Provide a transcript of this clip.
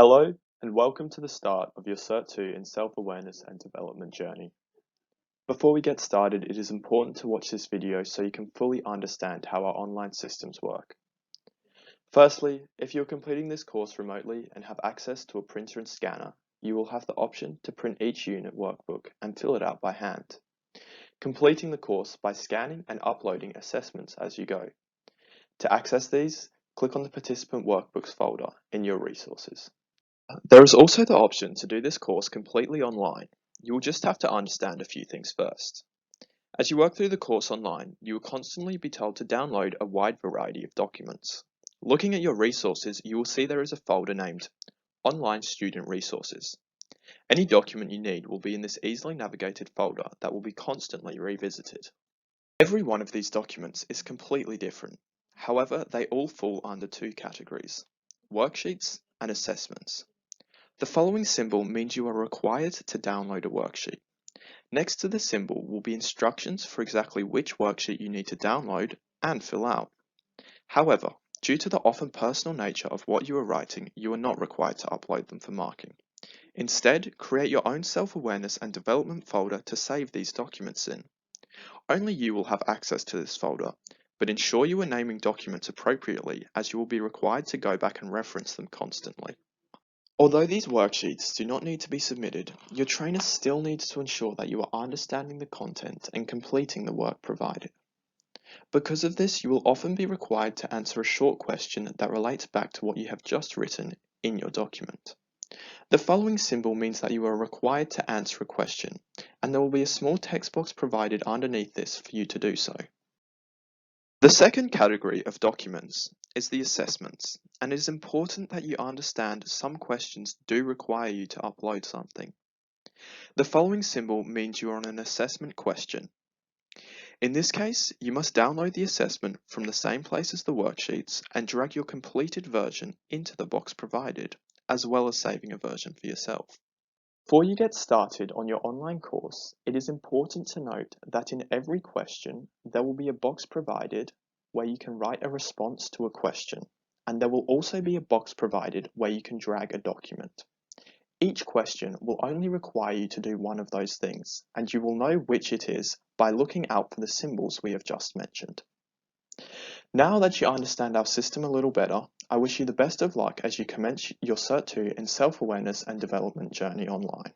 Hello, and welcome to the start of your Cert 2 in Self-Awareness and Development journey. Before we get started, it is important to watch this video so you can fully understand how our online systems work. Firstly, if you're completing this course remotely and have access to a printer and scanner, you will have the option to print each unit workbook and fill it out by hand, completing the course by scanning and uploading assessments as you go. To access these, click on the Participant Workbooks folder in your resources. There is also the option to do this course completely online. You will just have to understand a few things first. As you work through the course online, you will constantly be told to download a wide variety of documents. Looking at your resources, you will see there is a folder named Online Student Resources. Any document you need will be in this easily navigated folder that will be constantly revisited. Every one of these documents is completely different. However, they all fall under two categories: worksheets and assessments. The following symbol means you are required to download a worksheet. Next to the symbol will be instructions for exactly which worksheet you need to download and fill out. However, due to the often personal nature of what you are writing, you are not required to upload them for marking. Instead, create your own self-awareness and development folder to save these documents in. Only you will have access to this folder, but ensure you are naming documents appropriately, as you will be required to go back and reference them constantly. Although these worksheets do not need to be submitted, your trainer still needs to ensure that you are understanding the content and completing the work provided. Because of this, you will often be required to answer a short question that relates back to what you have just written in your document. The following symbol means that you are required to answer a question, and there will be a small text box provided underneath this for you to do so. The second category of documents is the assessments, and it is important that you understand some questions do require you to upload something. The following symbol means you are on an assessment question. In this case, you must download the assessment from the same place as the worksheets and drag your completed version into the box provided, as well as saving a version for yourself. Before you get started on your online course, it is important to note that in every question, there will be a box provided where you can write a response to a question, and there will also be a box provided where you can drag a document. Each question will only require you to do one of those things, and you will know which it is by looking out for the symbols we have just mentioned. Now that you understand our system a little better, I wish you the best of luck as you commence your Cert 2 in Self-Awareness and Development journey online.